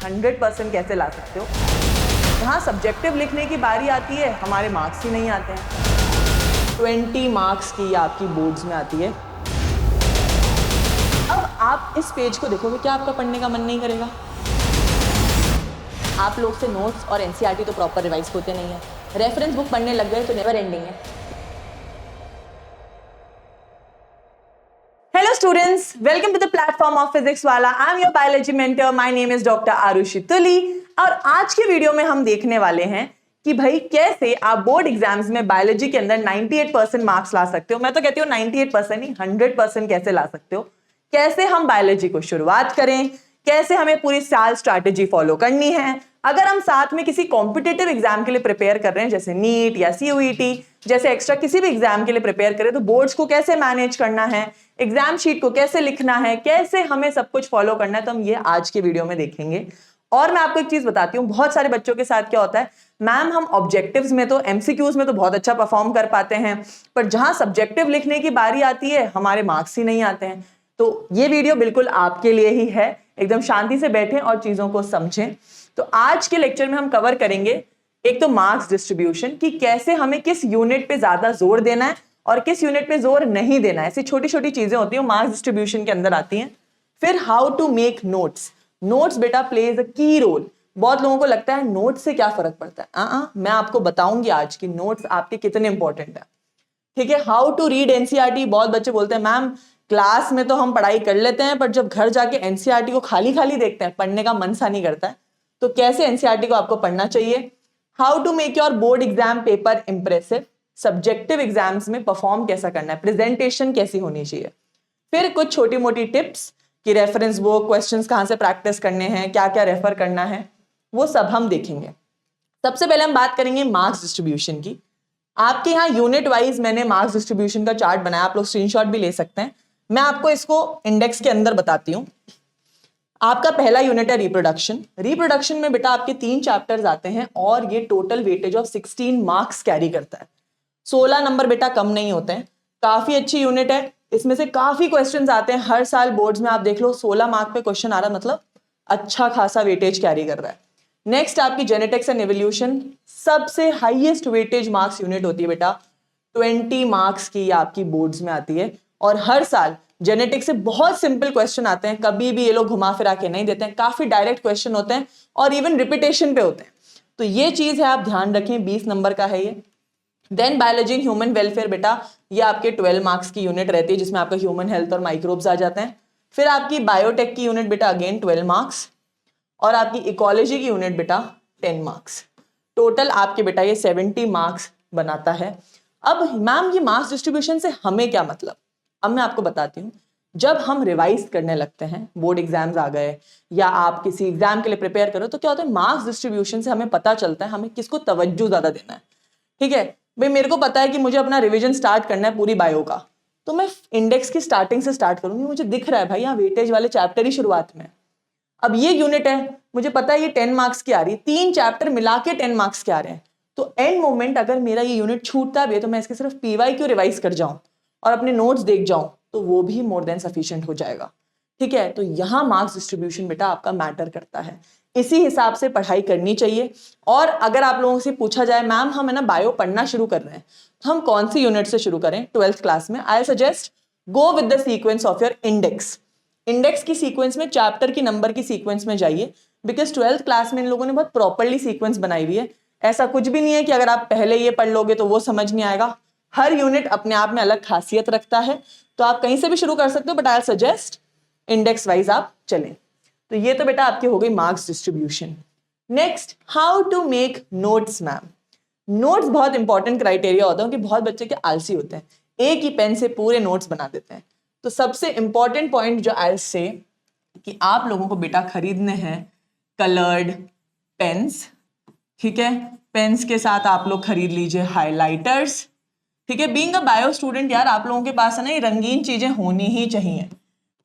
100% कैसे ला सकते हो। जहाँ सब्जेक्टिव लिखने की बारी आती है हमारे मार्क्स ही नहीं आते हैं। 20 मार्क्स की आपकी बोर्ड्स में आती है। अब आप इस पेज को देखोगे, क्या आपका पढ़ने का मन नहीं करेगा? आप लोग से नोट्स और एनसीईआरटी तो प्रॉपर रिवाइज होते नहीं है, रेफरेंस बुक पढ़ने लग गए तो नेवर एंडिंग है। Hello students, welcome to the platform of Physics Wallah. I am your biology mentor, my name is doctor Arushi Tuli. और आज के वीडियो में हम देखने वाले हैं कि भाई कैसे आप बोर्ड एग्जाम्स में बायोलॉजी के अंदर 98% मार्क्स ला सकते हो। मैं तो कहती हूँ 98% नहीं, 100% कैसे ला सकते हो। कैसे हम बायोलॉजी को शुरुआत करें, कैसे हमें पूरी साल स्ट्रैटेजी फॉलो करनी है। अगर हम साथ में किसी कॉम्पिटिटिव एग्जाम के लिए प्रिपेयर कर रहे हैं, जैसे नीट या सीयूईटी जैसे एक्स्ट्रा किसी भी एग्जाम के लिए प्रिपेयर करें, तो बोर्ड्स को कैसे मैनेज करना है, एग्जाम शीट को कैसे लिखना है, कैसे हमें सब कुछ फॉलो करना है, तो हम ये आज के वीडियो में देखेंगे। और मैं आपको एक चीज बताती हूँ, बहुत सारे बच्चों के साथ क्या होता है, मैम हम ऑब्जेक्टिव्स में तो एमसीक्यूज में तो बहुत अच्छा परफॉर्म कर पाते हैं, पर जहां सब्जेक्टिव लिखने की बारी आती है हमारे मार्क्स ही नहीं आते हैं। तो ये वीडियो बिल्कुल आपके लिए ही है, एकदम शांति से बैठें और चीजों को समझें। तो आज के लेक्चर में हम कवर करेंगे एक तो मार्क्स डिस्ट्रीब्यूशन, कि कैसे हमें किस यूनिट पे ज्यादा जोर देना है और किस यूनिट पे जोर नहीं देना है। ऐसी छोटी छोटी चीजें होती हैं, मार्क्स डिस्ट्रीब्यूशन के अंदर आती हैं। फिर how to make notes. Notes बेटा प्लेज अ की रोल। बहुत लोगों को लगता है नोट्स से क्या फर्क पड़ता है। मैं आपको बताऊंगी आज की नोट्स आपके कितने इंपॉर्टेंट है। ठीक है। How to read NCERT. बहुत बच्चे बोलते हैं मैम क्लास में तो हम पढ़ाई कर लेते हैं, पर जब घर जाके एनसीईआरटी को खाली खाली देखते हैं, पढ़ने का मन सा नहीं करता है। तो कैसे एनसीईआरटी को आपको पढ़ना चाहिए। How to make your board exam paper impressive. Subjective exams में परफॉर्म कैसा करना है, प्रेजेंटेशन कैसी होनी चाहिए। फिर कुछ छोटी मोटी टिप्स कि रेफरेंस बुक, क्वेश्चंस कहां से प्रैक्टिस करने हैं, क्या क्या रेफर करना है, वो सब हम देखेंगे। सबसे पहले हम बात करेंगे मार्क्स डिस्ट्रीब्यूशन की। आपके यहाँ यूनिट वाइज मैंने मार्क्स डिस्ट्रीब्यूशन का चार्ट बनाया, आप लोग स्क्रीनशॉट भी ले सकते हैं। मैं आपको इसको इंडेक्स के अंदर बताती हूँ। आपका पहला यूनिट है रिप्रोडक्शन। रिप्रोडक्शन में बेटा आपके 3 चैप्टर्स आते हैं और ये total weightage of 16 marks carry करता है। 16 नंबर बेटा कम नहीं होते हैं, काफी अच्छी यूनिट है। इसमें से काफी क्वेश्चंस आते हैं हर साल बोर्ड्स में, आप देख लो 16 मार्क पे क्वेश्चन आ रहा है, मतलब अच्छा खासा वेटेज कैरी कर रहा है। नेक्स्ट आपकी जेनेटिक्स एंड एवोल्यूशन, सबसे हाईएस्ट वेटेज मार्क्स यूनिट होती है बेटा। 20 मार्क्स की आपकी बोर्ड्स में आती है और हर साल जेनेटिक्स से बहुत सिंपल क्वेश्चन आते हैं, कभी भी ये लोग घुमा फिरा के नहीं देते हैं, काफी डायरेक्ट क्वेश्चन होते हैं और इवन रिपीटेशन पे होते हैं। तो ये चीज है, आप ध्यान रखें, 20 नंबर का है ये। Then biology and human welfare बेटा, ये आपके 12 मार्क्स की यूनिट रहती है, जिसमें आपका ह्यूमन हेल्थ और माइक्रोब्स आ जाते हैं। फिर आपकी बायोटेक की यूनिट बेटा अगेन 12 मार्क्स, और आपकी इकोलॉजी की यूनिट बेटा 10 मार्क्स। टोटल आपके बेटा ये 70 मार्क्स बनाता है। अब मैम ये मार्क्स डिस्ट्रीब्यूशन से हमें क्या मतलब, अब मैं आपको बताती हूँ। जब हम रिवाइज करने लगते हैं, बोर्ड एग्जाम्स आ गए या आप किसी एग्जाम के लिए प्रिपेयर करो, तो क्या होता है, मार्क्स डिस्ट्रीब्यूशन से हमें पता चलता है हमें किसको तवज्जो ज्यादा देना है। ठीक है भाई, मेरे को पता है कि मुझे अपना रिवीजन स्टार्ट करना है पूरी बायो का, तो मैं इंडेक्स की स्टार्टिंग से स्टार्ट करूंगी। मुझे दिख रहा है भाई यहाँ वेटेज वाले चैप्टर ही शुरुआत में। अब ये यूनिट है, मुझे पता है ये 10 मार्क्स की आ रही है, 3 चैप्टर मिला के 10 मार्क्स के आ रहे हैं। तो एंड मोमेंट अगर मेरा ये यूनिट छूटता भी है, तो मैं इसके सिर्फ पीवाई क्यों रिवाइज कर जाऊं और अपने नोट्स देख जाऊं, तो वो भी मोर देन सफिशिएंट हो जाएगा। ठीक है, तो यहां मार्क्स डिस्ट्रीब्यूशन बेटा आपका मैटर करता है, इसी हिसाब से पढ़ाई करनी चाहिए। और अगर आप लोगों से पूछा जाए मैम हम है ना बायो पढ़ना शुरू कर रहे हैं, तो हम कौन सी यूनिट से शुरू करें 12th क्लास में, I suggest go with the sequence of your index. Index की सीक्वेंस में चैप्टर की नंबर की सीक्वेंस में जाइए, बिकॉज 12th क्लास में इन लोगों ने बहुत प्रॉपरली सीक्वेंस बनाई हुई है। ऐसा कुछ भी नहीं है कि अगर आप पहले ये पढ़ लोगे तो वो समझ नहीं आएगा। हर यूनिट अपने आप में अलग खासियत रखता है, तो आप कहीं से भी शुरू कर सकते हो, but I suggest index wise आप चलें। तो ये तो बेटा आपकी हो गई marks distribution. Next, how to make notes. Ma'am notes बहुत इंपॉर्टेंट क्राइटेरिया होता है कि बहुत बच्चे के आलसी होते हैं, एक ही पेन से पूरे नोट्स बना देते हैं। तो सबसे इंपॉर्टेंट पॉइंट जो आई से कि आप लोगों को बेटा खरीदने हैं कलर्ड पेन्स। ठीक है, पेन्स के साथ आप लोग खरीद लीजिए हाइलाइटर्स। ठीक है, बीइंग अ बायो स्टूडेंट यार आप लोगों के पास है ना ये रंगीन चीजें होनी ही चाहिए।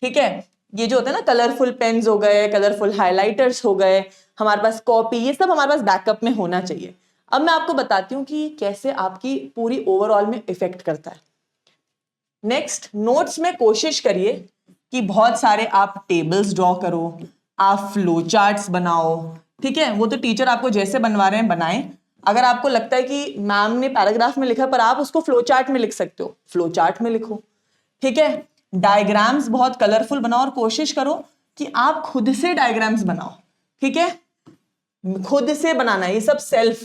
ठीक है, ये जो होता है ना कलरफुल पेन्स हो गए, कलरफुल हाइलाइटर्स हो गए, हमारे पास कॉपी, ये सब हमारे पास बैकअप में होना चाहिए। अब मैं आपको बताती हूँ कि कैसे आपकी पूरी ओवरऑल में इफेक्ट करता है। नेक्स्ट, नोट्स में कोशिश करिए कि बहुत सारे आप टेबल्स ड्रॉ करो, आप फ्लो चार्ट्स बनाओ, ठीक है, वो तो टीचर आपको जैसे बनवा रहे हैं बनाएं। अगर आपको लगता है कि मैम ने पैराग्राफ में लिखा पर आप उसको फ्लो चार्ट में लिख सकते हो, फ्लो चार्ट में लिखो, ठीक है। डायग्राम्स बहुत कलरफुल बनाओ और कोशिश करो कि आप खुद से डायग्राम्स बनाओ, ठीक है, खुद से बनाना है ये सब सेल्फ,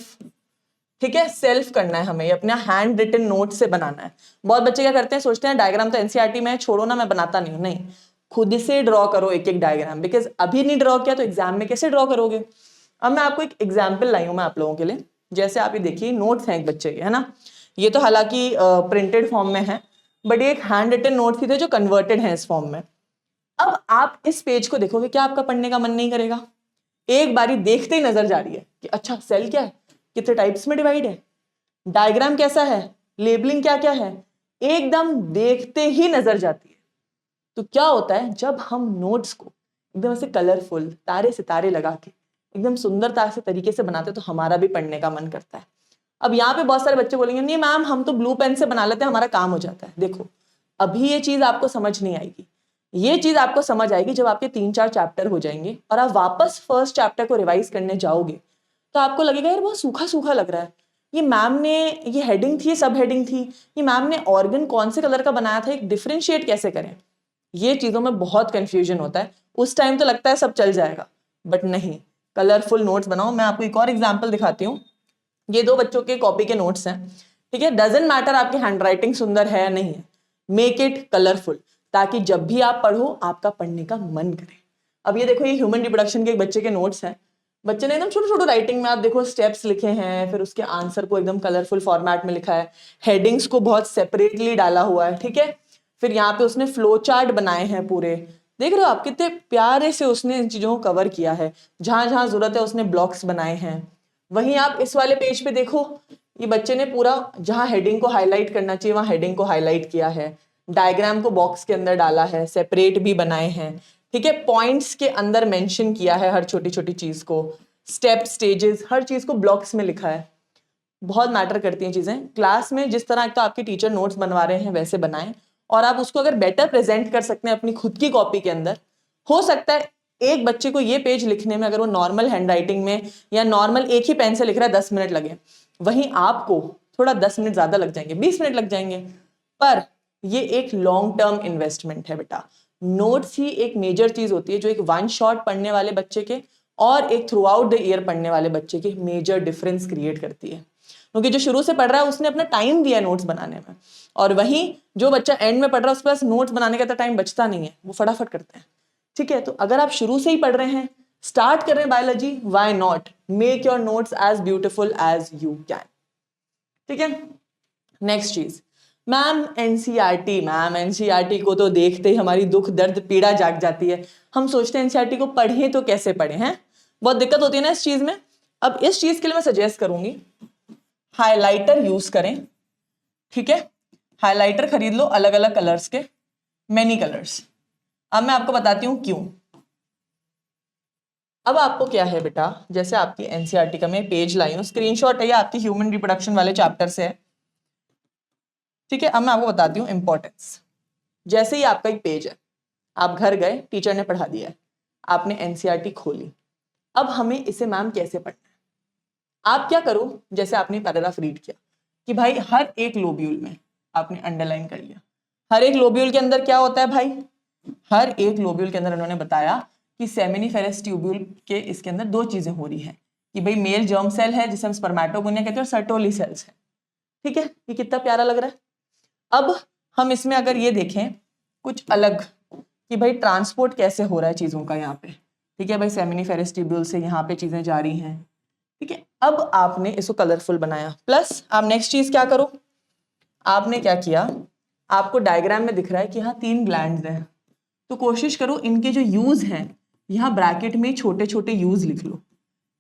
ठीक है, सेल्फ करना है हमें, ये अपना हैंड रिटन नोट से बनाना है। बहुत बच्चे क्या करते हैं, सोचते हैं डायग्राम तो एनसीईआरटी में है, छोड़ो ना, मैं बनाता नहीं हूं। नहीं, खुद से ड्रॉ करो एक एक डायग्राम, बिकॉज अभी नहीं ड्रॉ किया तो एग्जाम में कैसे ड्रॉ करोगे। अब मैं आपको एक एग्जाम्पल लाई हूं मैं आप लोगों के लिए। जैसे आप ये देखिए, नोट्स हैं एक बच्चे के, है ना, ये तो हालांकि प्रिंटेड फॉर्म में है, बट ये एक हैंड रिटन नोट्स ही थे जो कन्वर्टेड है इस फॉर्म में। अब आप इस पेज को देखोगे, क्या आपका पढ़ने का मन नहीं करेगा? एक बारी देखते ही नजर जा रही है कि अच्छा सेल क्या है, कितने टाइप्स में डिवाइड है, डायग्राम कैसा है, लेबलिंग क्या क्या है, एकदम देखते ही नजर जाती है। तो क्या होता है, जब हम नोट्स को एकदम ऐसे कलरफुल तारे सितारे लगा के एकदम सुंदरता से तरीके से बनाते हैं तो हमारा भी पढ़ने का मन करता है। अब यहाँ पे बहुत सारे बच्चे बोलेंगे नहीं मैम हम तो ब्लू पेन से बना लेते हैं, हमारा काम हो जाता है। देखो, अभी ये चीज आपको समझ नहीं आएगी, ये चीज आपको समझ आएगी जब आपके 3-4 चैप्टर हो जाएंगे और आप वापस फर्स्ट चैप्टर को रिवाइज करने जाओगे तो आपको लगेगा यार बहुत सूखा सूखा लग रहा है, ये मैम ने, ये हेडिंग थी, सब हेडिंग थी, ये मैम ने ऑर्गन कौन से कलर का बनाया था, एक डिफरेंशिएट कैसे करें। ये चीजों में बहुत कंफ्यूजन होता है। उस टाइम तो लगता है सब चल जाएगा, बट नहीं, कलरफुल नोट्स बनाओ। मैं आपको एक और एग्जाम्पल दिखाती हूँ। ये 2 बच्चों के कॉपी के नोट्स हैं, ठीक है, डजंट मैटर आपकी हैंडराइटिंग सुंदर है या नहीं है, मेक इट कलरफुल ताकि जब भी आप पढ़ो आपका पढ़ने का मन करे। अब ये देखो, ये ह्यूमन रिप्रोडक्शन के एक बच्चे के नोट्स हैं। बच्चे ने एकदम छोटे छोटे राइटिंग में आप देखो स्टेप्स लिखे हैं, फिर उसके आंसर को एकदम कलरफुल फॉर्मेट में लिखा है, हेडिंग्स को बहुत सेपरेटली डाला हुआ है, ठीक है। फिर यहाँ पे उसने फ्लो चार्ट बनाए हैं पूरे, देख रहे हो आप कितने प्यारे से उसने इन चीजों को कवर किया है, जहां जहां जरूरत है उसने ब्लॉक्स बनाए हैं। वहीं आप इस वाले पेज पे देखो, ये बच्चे ने पूरा जहां हेडिंग को हाईलाइट करना चाहिए वहां हेडिंग को हाईलाइट किया है, डायग्राम को बॉक्स के अंदर डाला है, सेपरेट भी बनाए हैं, ठीक है, पॉइंट्स के अंदर मेंशन किया है हर छोटी छोटी चीज को, स्टेप स्टेजेस हर चीज को ब्लॉक्स में लिखा है। बहुत मैटर करती हैं चीजें क्लास में। जिस तरह का आपके टीचर नोट्स बनवा रहे हैं वैसे बनाएं, और आप उसको अगर बेटर प्रेजेंट कर सकते हैं अपनी खुद की कॉपी के अंदर, हो सकता है एक बच्चे को ये पेज लिखने में, अगर वो नॉर्मल हैंडराइटिंग में या नॉर्मल एक ही पेन से लिख रहा है, 10 मिनट लगे, वहीं आपको थोड़ा 10 मिनट ज्यादा लग जाएंगे, 20 मिनट लग जाएंगे, पर ये एक लॉन्ग टर्म इन्वेस्टमेंट है बेटा। नोट्स ही एक मेजर चीज होती है जो एक वन शॉट पढ़ने वाले बच्चे के और एक थ्रू आउट द ईयर पढ़ने वाले बच्चे के मेजर डिफरेंस क्रिएट करती है। क्योंकि जो शुरू से पढ़ रहा है उसने अपना टाइम दिया नोट्स बनाने में, और वहीं जो बच्चा एंड में पढ़ रहा है उसके पास नोट्स बनाने का टाइम बचता नहीं है, वो फटाफट करते हैं, ठीक है। तो अगर आप शुरू से ही पढ़ रहे हैं, स्टार्ट कर रहे हैं biology, why not make your notes as beautiful as you can, ठीक है। नेक्स्ट चीज, मैम एनसीईआरटी को तो देखते ही हमारी दुख दर्द पीड़ा जाग जाती है। हम सोचते हैं एनसीईआरटी को पढ़ें तो कैसे पढ़ें, हैं बहुत दिक्कत होती है ना इस चीज में। अब इस चीज के लिए मैं सजेस्ट करूंगी हाइलाइटर यूज करें, ठीक है, हाइलाइटर खरीद लो अलग अलग कलर्स के, मेनी कलर्स। अब मैं आपको बताती हूं क्यों। अब आपको क्या है बेटा, जैसे आपकी एनसीईआरटी का मैं पेज लाई हूं, स्क्रीनशॉट है ये आपकी ह्यूमन रिप्रोडक्शन वाले चैप्टर से है, ठीक है। अब मैं आपको बताती हूँ इंपॉर्टेंस। जैसे ही आपका एक पेज है, आप घर गए, टीचर ने पढ़ा दिया है, आपने एनसीईआरटी खोली, अब हमें इसे मैम कैसे पढ़ना है। आप क्या करो, जैसे आपने पैराग्राफ रीड किया कि भाई हर एक लोब्यूल में आपने अंडरलाइन कर लिया, हर एक लोब्यूल के अंदर क्या होता है भाई, हर एक लोब्यूल के अंदर उन्होंने बताया कि सेमिनिफेरस ट्यूब्यूल के इसके अंदर 2 चीजें हो रही है कि भाई मेल जर्म सेल है जिसे हम स्पर्मेटोगोनिया कहते हैं, और सर्टोली सेल्स है, ठीक है। ये कितना प्यारा लग रहा है। अब हम इसमें अगर ये देखें कुछ अलग कि भाई ट्रांसपोर्ट कैसे हो रहा है चीजों का यहाँ पे, ठीक है, भाई सेमिनिफेरस ट्यूब्यूल से यहाँ पे चीजें जा रही हैं, ठीक है। अब आपने इसको कलरफुल बनाया, प्लस आप नेक्स्ट चीज क्या करो, आपने क्या किया, आपको डायग्राम में दिख रहा है कि यहाँ 3 ग्लैंड्स हैं, तो कोशिश करो इनके जो यूज हैं यहाँ ब्रैकेट में छोटे छोटे यूज लिख लो।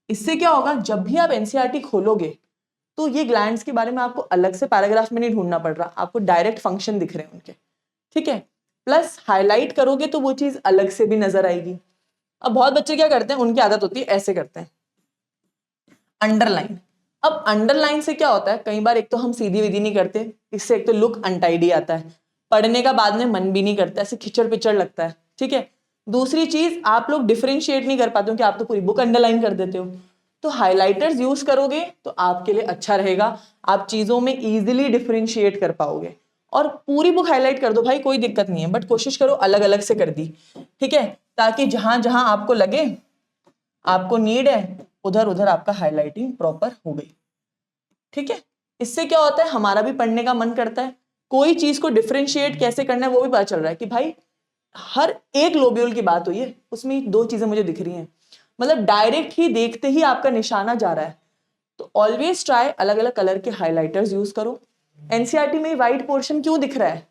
इससे क्या होगा, जब भी आप एनसीईआरटी खोलोगे तो ये ग्लैंड्स के बारे में आपको अलग से पैराग्राफ में नहीं ढूंढना पड़ रहा, आपको डायरेक्ट फंक्शन दिख रहे हैं उनके, ठीक है। प्लस हाईलाइट करोगे तो वो चीज अलग से भी नजर आएगी। अब बहुत बच्चे क्या करते हैं, उनकी आदत होती है ऐसे करते हैं अंडरलाइन। अब अंडरलाइन से क्या होता है, कई बार एक तो हम सीधी विधि नहीं करते, इससे एक तो लुक अनटाइडी आता है, पढ़ने का बाद में मन भी नहीं करता, ऐसे खिचड़ पिचड़ लगता है, ठीक है। दूसरी चीज, आप लोग डिफरेंशिएट नहीं कर पाते हो कि आप तो पूरी बुक अंडरलाइन कर देते हो, तो हाइलाइटर्स यूज करोगे तो आपके लिए अच्छा रहेगा, आप चीजों में इजीली डिफरेंशिएट कर पाओगे। और पूरी बुक हाईलाइट कर दो भाई, कोई दिक्कत नहीं है, बट कोशिश करो अलग अलग से कर दी, ठीक है, ताकि जहां जहां आपको लगे आपको नीड है उधर उधर आपका हाईलाइटिंग प्रॉपर हो गई, ठीक है। इससे क्या होता है, हमारा भी पढ़ने का मन करता है, कोई चीज को डिफरेंशिएट कैसे करना है वो भी पता चल रहा है कि भाई हर एक लोब्यूल की बात हुई है, उसमें दो चीजें मुझे दिख रही हैं, मतलब डायरेक्ट ही देखते ही आपका निशाना जा रहा है। तो ऑलवेज ट्राई अलग अलग कलर के हाइलाइटर्स यूज करो। एनसीईआरटी में व्हाइट पोर्शन क्यों दिख रहा है,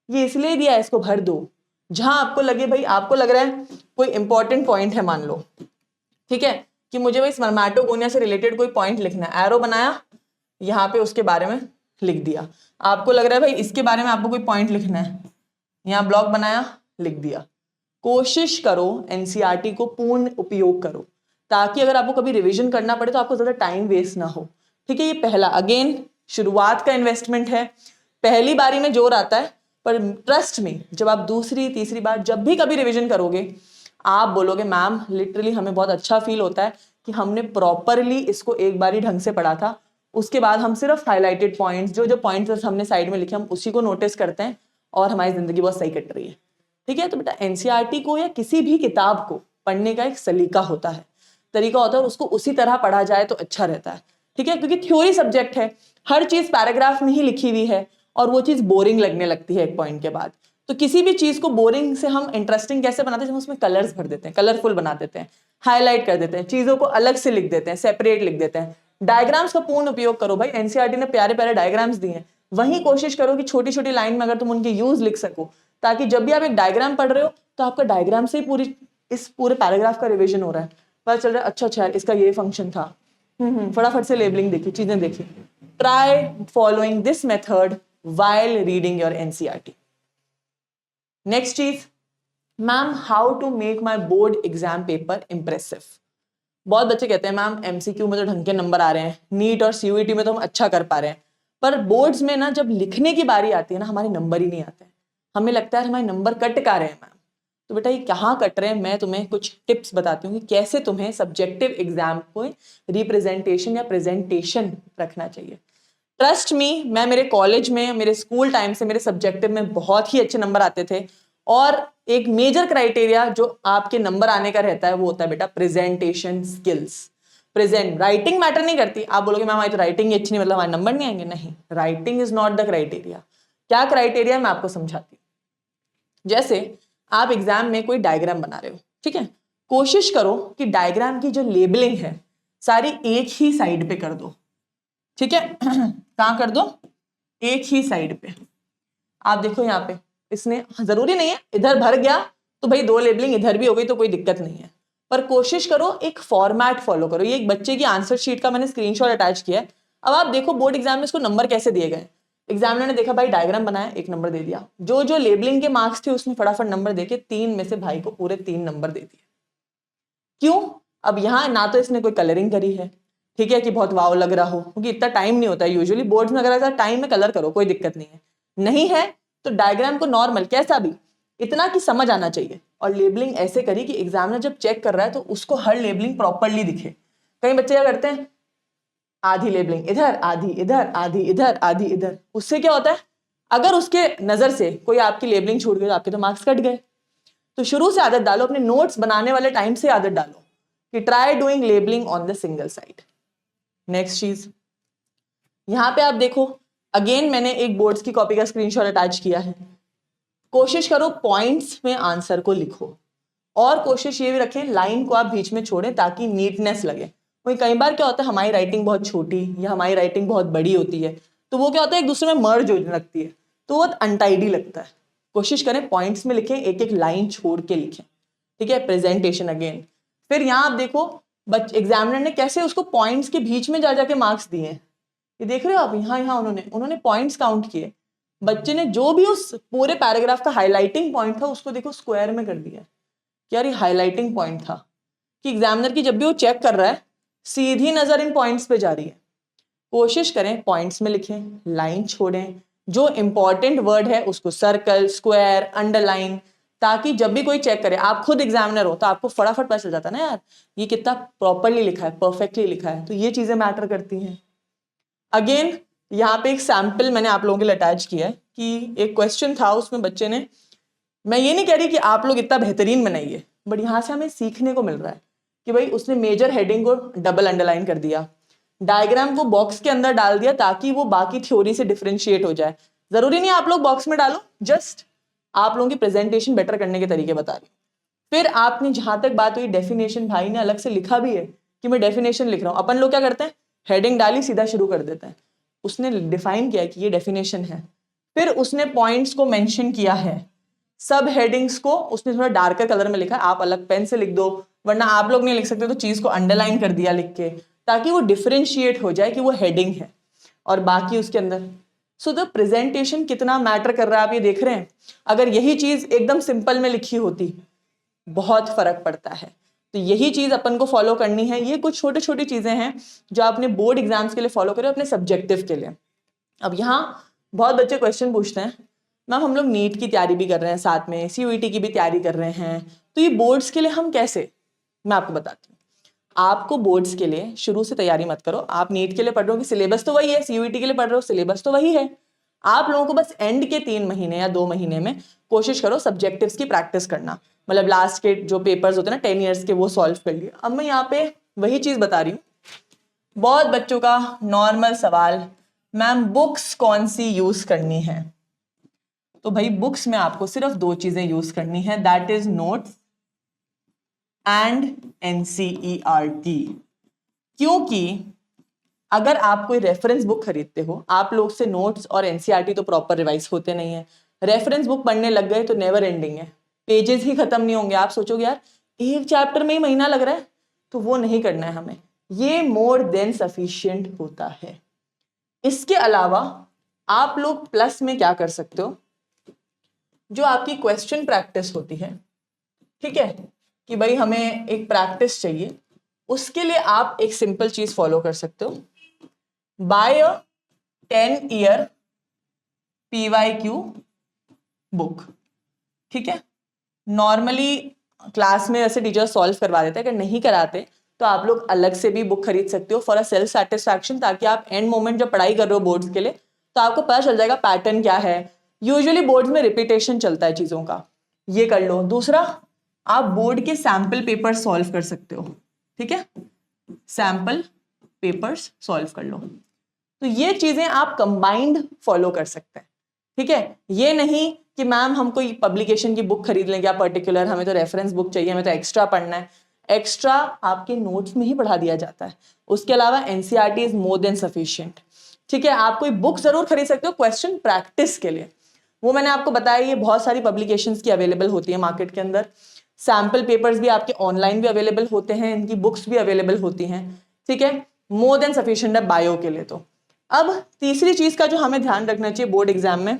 ये इसलिए दिया है, इसको भर दो जहां आपको लगे, भाई आपको लग रहा है कोई इंपॉर्टेंट पॉइंट है मान लो, ठीक है, कि मुझे भाई स्पर्मेटोगोनिया से रिलेटेड कोई पॉइंट लिखना है, एरो बनाया, यहाँ पे उसके बारे में लिख दिया। आपको लग रहा है भाई इसके बारे में आपको कोई पॉइंट लिखना है, यहाँ ब्लॉक बनाया, लिख दिया। कोशिश करो एनसीईआरटी को पूर्ण उपयोग करो, ताकि अगर आपको कभी रिवीजन करना पड़े तो आपको ज्यादा टाइम वेस्ट ना हो, ठीक है। ये पहला, अगेन शुरुआत का इन्वेस्टमेंट है, पहली बारी में जोर आता है, पर ट्रस्ट में जब आप दूसरी तीसरी बार जब भी कभी रिवीजन करोगे आप बोलोगे मैम लिटरली हमें बहुत अच्छा फील होता है कि हमने प्रॉपरली इसको एक बार ही ढंग से पढ़ा था, उसके बाद हम सिर्फ हाईलाइटेड पॉइंट्स, जो जो पॉइंट्स हमने साइड में लिखे हम उसी को नोटिस करते हैं और हमारी जिंदगी बहुत सही कट रही है, ठीक है। तो बेटा एनसीईआरटी को या किसी भी किताब को पढ़ने का एक सलीका होता है, तरीका होता है, और उसको उसी तरह पढ़ा जाए तो अच्छा रहता है, ठीक है, क्योंकि थ्योरी सब्जेक्ट है, हर चीज पैराग्राफ में ही लिखी हुई है और वो चीज बोरिंग लगने लगती है एक पॉइंट के बाद। तो किसी भी चीज को बोरिंग से हम इंटरेस्टिंग कैसे बनाते हैं, हम उसमें कलर्स भर देते हैं, कलरफुल बना देते हैं, हाईलाइट कर देते हैं, चीजों को अलग से लिख देते हैं, सेपरेट लिख देते हैं। डायग्राम्स का पूर्ण उपयोग करो, भाई एनसीईआरटी ने प्यारे प्यारे डायग्राम्स दिए हैं, वहीं कोशिश करो कि छोटी छोटी लाइन में अगर तुम उनके यूज लिख सको, ताकि जब भी आप एक डायग्राम पढ़ रहे हो तो आपका डायग्राम से ही पूरी इस पूरे पैराग्राफ का रिविजन हो रहा है, पता चल रहा है अच्छा अच्छा इसका ये फंक्शन था, फटाफट से लेबलिंग देखी, चीजें देखी। Try following this method while reading your NCERT. Next चीज, ma'am how to make my board exam paper impressive. बहुत बच्चे कहते हैं मैम एमसीक्यू में तो ढंग के नंबर आ रहे हैं, नीट और सीयूईटी में तो हम अच्छा कर पा रहे हैं, पर बोर्ड्स में ना जब लिखने की बारी आती है ना हमारे नंबर ही नहीं आते हैं, हमें लगता है हमारे नंबर कट का रहे हैं मैम। तो बेटा ये कहाँ कट रहे हैं, मैं तुम्हें कुछ टिप्स बताती हूँ कि कैसे तुम्हें सब्जेक्टिव एग्जाम को रिप्रेजेंटेशन या प्रेजेंटेशन रखना चाहिए। ट्रस्ट मी, मैं मेरे कॉलेज में मेरे स्कूल टाइम से मेरे सब्जेक्टिव में बहुत ही अच्छे नंबर आते थे, और एक मेजर क्राइटेरिया जो आपके नंबर आने का रहता है वो होता है बेटा presentation skills. Present, writing matter नहीं करती। आप बोलोगे मैम हमारी तो राइटिंग अच्छी नहीं, मतलब हमारे नंबर नहीं आएंगे, नहीं, writing is not the criteria. क्या क्राइटेरिया मैं आपको समझाती हूँ। जैसे आप एग्जाम में कोई डायग्राम बना रहे हो, ठीक है, कोशिश करो कि डायग्राम की जो लेबलिंग है सारी एक ही साइड पे कर दो, ठीक है, कहां कर दो, एक ही साइड पे। आप देखो यहाँ पे इसने, जरूरी नहीं है इधर भर गया तो भाई दो लेबलिंग इधर भी हो गई तो कोई दिक्कत नहीं है, पर कोशिश करो एक फॉर्मेट फॉलो करो। ये एक बच्चे की आंसर शीट का मैंने स्क्रीनशॉट अटैच किया है। अब आप देखो बोर्ड एग्जाम में इसको नंबर कैसे दिए गए। एग्जामिनर ने देखा भाई डायग्राम बनाया, एक नंबर दे दिया, जो जो लेबलिंग के मार्क्स थे उसमें फटाफट नंबर देके 3 में से भाई को पूरे 3 नंबर दे दिए। क्यों? अब यहाँ ना तो इसने कोई कलरिंग करी है, ठीक है, कि बहुत वाव लग रहा हो, क्योंकि इतना टाइम नहीं होता है यूजुअली बोर्ड्स में, अगर ऐसा टाइम में कलर करो कोई दिक्कत नहीं है, नहीं है तो डायग्राम को नॉर्मल कैसा भी इतना कि समझ आना चाहिए, और लेबलिंग ऐसे करी कि एग्जामिनर जब चेक कर रहा है तो उसको हर लेबलिंग प्रॉपरली दिखे। कई बच्चे क्या करते हैं, आधी लेबलिंग इधर, आधी इधर, आधी इधर, आधी इधर, उससे क्या होता है अगर उसके नजर से कोई आपकी लेबलिंग छूट गई तो आपके तो मार्क्स कट गए। तो शुरू से आदत डालो, अपने नोट्स बनाने वाले टाइम से आदत डालो कि try doing labelling on the single side. Next चीज, यहां पे आप देखो अगेन मैंने एक बोर्ड्स की कॉपी का स्क्रीनशॉट अटैच किया है। कोशिश करो पॉइंट्स में आंसर को लिखो, और कोशिश ये भी रखें लाइन को आप बीच में छोड़ें ताकि नीटनेस लगे। वही कई बार क्या होता है हमारी राइटिंग बहुत छोटी या हमारी राइटिंग बहुत बड़ी होती है, तो वो क्या होता है एक दूसरे में मर्ज होने लगती है, तो वो अनटाइडी लगता है। कोशिश करें पॉइंट्स में लिखें, एक एक लाइन छोड़ के लिखें, ठीक है। प्रेजेंटेशन अगेन, फिर यहाँ आप देखो एग्जामिनर ने कैसे उसको पॉइंट्स के बीच में जा जाके मार्क्स दिए हैं, ये देख रहे हो आप, यहाँ उन्होंने पॉइंट्स काउंट किए। बच्चे ने जो भी उस पूरे पैराग्राफ का हाईलाइटिंग पॉइंट था उसको देखो स्क्वायर में कर दिया कि यार ये हाईलाइटिंग पॉइंट था, कि एग्जामिनर की जब भी वो चेक कर रहा है सीधी नजर इन पॉइंट्स पे जा रही है। कोशिश करें पॉइंट्स में लिखें, लाइन छोड़ें, जो इंपॉर्टेंट वर्ड है उसको सर्कल, स्क्वायर, अंडरलाइन, ताकि जब भी कोई चेक करे, आप खुद एग्जामिनर हो तो आपको फटाफट पता चल जाता है ना यार ये कितना प्रॉपरली लिखा है, परफेक्टली लिखा है, तो ये चीजें मैटर करती हैं। अगेन यहाँ पे एक सैंपल मैंने आप लोगों के लिए अटैच किया है कि एक क्वेश्चन था, उसमें बच्चे ने, मैं ये नहीं कह रही कि आप लोग इतना बेहतरीन बनाइए, बट यहाँ से हमें सीखने को मिल रहा है कि भाई उसने मेजर हेडिंग को डबल अंडरलाइन कर दिया, डायग्राम को बॉक्स के अंदर डाल दिया ताकि वो बाकी थ्योरी से डिफरेंशिएट हो जाए। जरूरी नहीं आप लोग बॉक्स में डालो, जस्ट आप लोगों की प्रेजेंटेशन बेटर करने के तरीके बता रही। फिर आपने जहां तक बात हुई डेफिनेशन, भाई ने अलग से लिखा भी है कि मैं डेफिनेशन लिख रहा हूं। अपन लोग क्या करते हैं, हेडिंग डाली सीधा शुरू कर देते हैं, उसने डिफाइन किया कि ये डेफिनेशन है, फिर उसने पॉइंट्स को मेंशन किया है, सब हेडिंग्स को उसने थोड़ा डार्कर कलर में लिखा है, आप अलग पेन से लिख दो, वरना आप लोग नहीं लिख सकते तो चीज को अंडरलाइन कर दिया लिख के, ताकि वो डिफरेंशिएट हो जाए कि वो हेडिंग है और बाकी उसके अंदर। सो द प्रेजेंटेशन कितना मैटर कर रहा है आप ये देख रहे हैं। अगर यही चीज एकदम सिंपल में लिखी होती बहुत फर्क पड़ता है, तो यही चीज अपन को फॉलो करनी है। ये कुछ छोटी छोटी चीजें हैं जो आपने बोर्ड एग्जाम्स के लिए फॉलो करें, अपने सब्जेक्टिव के लिए। अब यहाँ बहुत बच्चे क्वेश्चन पूछते हैं, मैम हम लोग नीट की तैयारी भी कर रहे हैं, साथ में सीयूईटी की भी तैयारी कर रहे हैं, तो ये बोर्ड्स के लिए हम कैसे। मैं आपको बताती हूँ, आपको बोर्ड्स के लिए शुरू से तैयारी मत करो। आप नीट के लिए पढ़ रहे हो कि सिलेबस तो वही है, सीयूईटी के लिए पढ़ रहे हो सिलेबस तो वही है। आप लोगों को बस एंड के 3 महीने या 2 महीने में कोशिश करो सब्जेक्टिव्स की प्रैक्टिस करना, मतलब लास्ट के जो पेपर्स होते हैं ना 10 ईयर्स के, वो सॉल्व कर लिए। अब मैं यहाँ पे वही चीज बता रही हूँ। बहुत बच्चों का नॉर्मल सवाल, मैम बुक्स कौन सी यूज करनी है, तो भाई बुक्स में आपको सिर्फ 2 चीजें यूज करनी है, that is notes and NCERT. क्योंकि अगर आप कोई रेफरेंस बुक खरीदते हो, आप लोग से नोट्स और एनसीईआरटी तो प्रॉपर रिवाइज होते नहीं है। रेफरेंस बुक पढ़ने लग गए तो नेवर एंडिंग है, पेजेस ही खत्म नहीं होंगे। आप सोचोगे यार एक चैप्टर में ही महीना लग रहा है, तो वो नहीं करना है हमें, ये मोर देन सफिशिएंट होता है। इसके अलावा आप लोग प्लस में क्या कर सकते हो, जो आपकी क्वेश्चन प्रैक्टिस होती है, ठीक है, कि भाई हमें एक प्रैक्टिस चाहिए, उसके लिए आप एक सिंपल चीज फॉलो कर सकते हो, बाय अ 10 ईयर PYQ बुक। ठीक है, नॉर्मली क्लास में वैसे टीचर सॉल्व करवा देते हैं, अगर नहीं कराते तो आप लोग अलग से भी बुक खरीद सकते हो फॉर अ सेल्फ सेटिस्फैक्शन, ताकि आप एंड मोमेंट जब पढ़ाई कर रहे हो बोर्ड्स के लिए तो आपको पता चल जाएगा पैटर्न क्या है। यूजुअली बोर्ड्स में रिपीटेशन चलता है चीजों का, ये कर लो। दूसरा, आप बोर्ड के सैंपल पेपर सॉल्व कर सकते हो, ठीक है, सैंपल पेपर्स सॉल्व कर लो। तो ये चीजें आप कंबाइंड फॉलो कर सकते हैं, ठीक है। ये नहीं कि मैम हम कोई पब्लिकेशन की बुक खरीद लें क्या पर्टिकुलर, हमें तो रेफरेंस बुक चाहिए, हमें तो एक्स्ट्रा पढ़ना है। एक्स्ट्रा आपके नोट्स में ही पढ़ा दिया जाता है, उसके अलावा NCERT is more than sufficient. ठीक है, आप कोई बुक जरूर खरीद सकते हो क्वेश्चन प्रैक्टिस के लिए, वो मैंने आपको बताया, ये बहुत सारी पब्लिकेशंस की अवेलेबल होती है मार्केट के अंदर। सैंपल पेपर्स भी आपके ऑनलाइन भी अवेलेबल होते हैं, इनकी बुक्स भी अवेलेबल होती हैं, ठीक है, मोर देन सफिशिएंट है बायो के लिए। तो अब तीसरी चीज का जो हमें ध्यान रखना चाहिए बोर्ड एग्जाम में,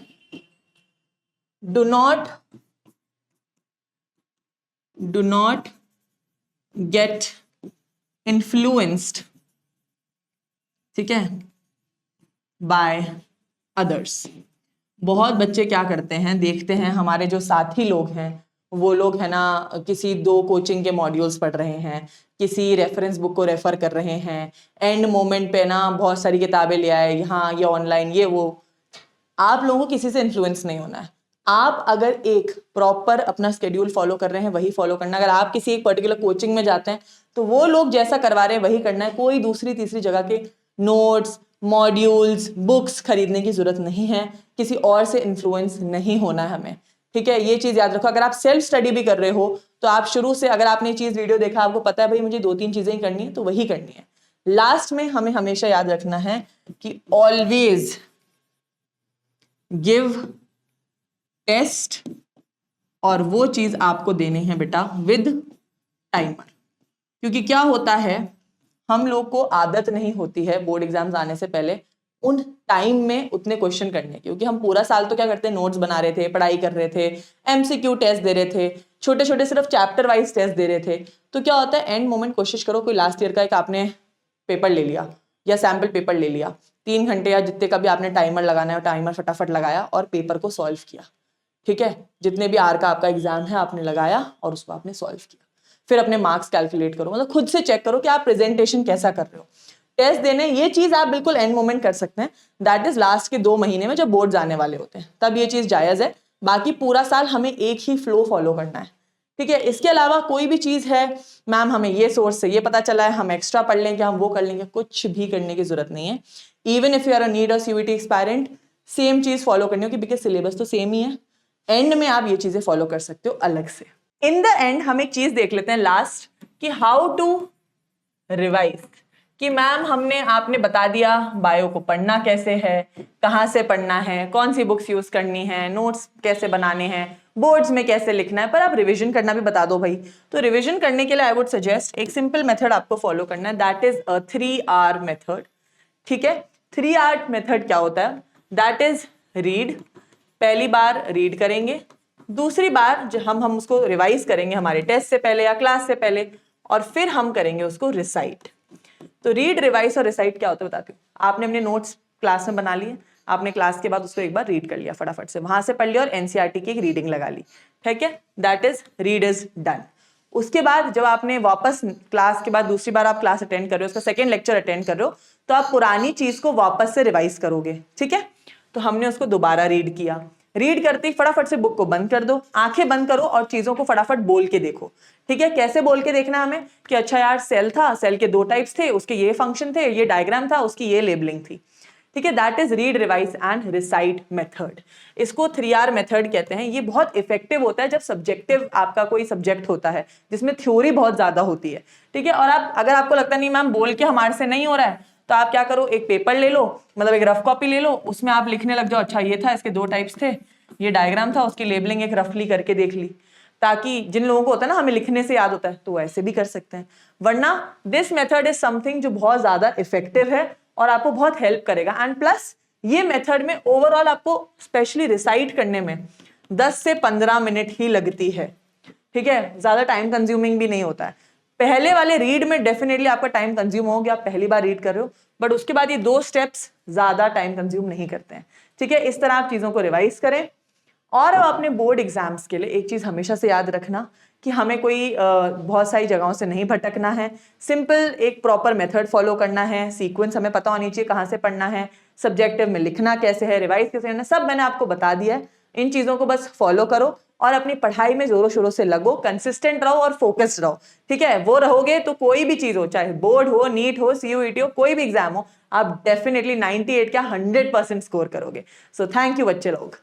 डू नॉट गेट इन्फ्लुएंस्ड, ठीक है, बाय अदर्स। बहुत बच्चे क्या करते हैं, देखते हैं हमारे जो साथी लोग हैं, वो लोग है ना किसी 2 कोचिंग के मॉड्यूल्स पढ़ रहे हैं, किसी रेफरेंस बुक को रेफर कर रहे हैं, एंड मोमेंट पे ना बहुत सारी किताबें ले आए, यहाँ ये ऑनलाइन ये वो। आप लोगों को किसी से इन्फ्लुएंस नहीं होना है। आप अगर एक प्रॉपर अपना स्केड्यूल फॉलो कर रहे हैं वही फॉलो करना है। अगर आप किसी एक पर्टिकुलर कोचिंग में जाते हैं तो वो लोग जैसा करवा रहे हैं वही करना है, कोई दूसरी तीसरी जगह के नोट्स मॉड्यूल्स बुक्स खरीदने की जरूरत नहीं है, किसी और से इन्फ्लुएंस नहीं होना है हमें, ठीक है। ये चीज याद रखो। अगर आप सेल्फ स्टडी भी कर रहे हो तो आप शुरू से, अगर आपने चीज वीडियो देखा, आपको पता है भाई मुझे 2-3 चीजें ही करनी है, तो वही करनी है। लास्ट में हमें हमेशा याद रखना है कि ऑलवेज गिव टेस्ट, और वो चीज आपको देनी है बेटा विद टाइमर। क्योंकि क्या होता है, हम लोग को आदत नहीं होती है बोर्ड एग्जाम्स आने से पहले उन टाइम में उतने क्वेश्चन करने की, क्योंकि हम पूरा साल तो क्या करते हैं, नोट्स बना रहे थे, पढ़ाई कर रहे थे, MCQ टेस्ट दे रहे थे, छोटे छोटे सिर्फ चैप्टर वाइज टेस्ट दे रहे थे। तो क्या होता है, एंड मोमेंट कोशिश करो कोई लास्ट ईयर का एक आपने पेपर ले लिया या सैम्पल पेपर ले लिया, 3 घंटे या जितने का भी आपने टाइमर लगाना है टाइमर फटाफट लगाया और पेपर को सॉल्व किया, ठीक है, जितने भी आर का आपका एग्जाम है आपने लगाया और उसको आपने सॉल्व किया, फिर अपने मार्क्स कैलकुलेट करो, मतलब खुद से चेक करो कि आप प्रेजेंटेशन कैसा कर रहे हो। टेस्ट देने ये चीज आप बिल्कुल एंड मोमेंट कर सकते हैं, दैट इज लास्ट के 2 महीने में जब बोर्ड आने वाले होते हैं, तब ये चीज जायज है। बाकी पूरा साल हमें एक ही फ्लो फॉलो करना है, ठीक है। इसके अलावा कोई भी चीज है, मैम हमें ये सोर्स से ये पता चला है, हम एक्स्ट्रा पढ़ लेंगे, हम वो कर लेंगे, कुछ भी करने की जरूरत नहीं है। Even if you are a NEET और सीयूईटी एक्सपायरेंट, सेम चीज फॉलो करनी होगी, बिकॉज सिलेबस तो सेम ही है। एंड में आप ये चीजें फॉलो कर सकते हो अलग से। इन द एंड हम एक चीज देख लेते हैं लास्ट, कि हाउ टू रिवाइज, कि मैम हमने आपने बता दिया बायो को पढ़ना कैसे है, कहाँ से पढ़ना है, कौन सी बुक्स यूज करनी है, नोट्स कैसे बनाने हैं, बोर्ड्स में कैसे लिखना है, पर आप रिवीजन करना भी बता दो भाई। तो रिवीजन करने के लिए आई वुड सजेस्ट एक सिंपल मेथड आपको फॉलो करना है, that is a 3R method, ठीक है। 3R मेथड क्या होता है, दैट इज रीड, पहली बार रीड करेंगे, दूसरी बार जो हम उसको रिवाइज करेंगे हमारे टेस्ट से पहले या क्लास से पहले, और फिर हम करेंगे उसको रिसाइट। तो रीड, रिवाइज और रिसाइट क्या होता है बताती हूँ। आपने अपने नोट्स क्लास में बना लिए, आपने क्लास के बाद उसको एक बार रीड कर लिया फटाफट से, वहां से पढ़ लिया और एनसीईआरटी की एक रीडिंग लगा ली, ठीक है, that is read is done. उसके बाद जब आपने वापस क्लास के बाद दूसरी बार आप क्लास अटेंड कर रहे हो, उसका सेकंड लेक्चर अटेंड कर रहे हो, तो आप पुरानी चीज को वापस से रिवाइज करोगे, ठीक है। तो हमने उसको दोबारा रीड किया, रीड करते ही फटाफट से बुक को बंद कर दो, आंखें बंद करो और चीजों को फटाफट बोल के देखो, ठीक है। कैसे बोल के देखना हमें, कि अच्छा यार सेल था, सेल के 2 टाइप्स थे, उसके ये फंक्शन थे, ये डायग्राम था, उसकी ये लेबलिंग थी, ठीक है। That is read, revise and recite method. इसको 3R मेथड कहते हैं। ये बहुत इफेक्टिव होता है जब सब्जेक्टिव आपका कोई सब्जेक्ट होता है जिसमें थ्योरी बहुत ज्यादा होती है, ठीक है। और आप अगर आपको लगता नहीं मैम बोल के हमारे से नहीं हो रहा है, तो आप क्या करो, एक पेपर ले लो, मतलब एक रफ कॉपी ले लो, उसमें आप लिखने लग जाओ, अच्छा ये था, इसके 2 टाइप्स थे, ये डायग्राम था, उसकी लेबलिंग एक रफली करके देख ली, ताकि जिन लोगों को होता है ना हमें लिखने से याद होता है, तो ऐसे भी कर सकते हैं। वरना दिस मेथड इज समथिंग जो बहुत ज्यादा इफेक्टिव है और आपको बहुत हेल्प करेगा। एंड प्लस ये मेथड में ओवरऑल आपको स्पेशली रिसाइट करने में 10 से 15 मिनट ही लगती है, ठीक है, ज्यादा टाइम कंज्यूमिंग भी नहीं होता है। पहले वाले रीड में डेफिनेटली आपका टाइम कंज्यूम होगा, आप पहली बार रीड कर रहे हो, बट उसके बाद ये 2 स्टेप्स ज्यादा टाइम कंज्यूम नहीं करते हैं, ठीक है। इस तरह आप चीजों को रिवाइज करें। और अब अपने बोर्ड एग्जाम्स के लिए एक चीज हमेशा से याद रखना, कि हमें कोई बहुत सारी जगहों से नहीं भटकना है, सिंपल एक प्रॉपर मेथड फॉलो करना है, सीक्वेंस हमें पता होनी चाहिए कहाँ से पढ़ना है, सब्जेक्टिव में लिखना कैसे है, रिवाइज कैसे करना, सब मैंने आपको बता दिया है। इन चीजों को बस फॉलो करो और अपनी पढ़ाई में जोरों शोरों से लगो, कंसिस्टेंट रहो और फोकस्ड रहो, ठीक है। वो रहोगे तो कोई भी चीज हो, चाहे बोर्ड हो, नीट हो, सीयूईटी हो, कोई भी एग्जाम हो, आप डेफिनेटली 98 क्या 100% स्कोर करोगे। सो थैंक यू बच्चे लोग।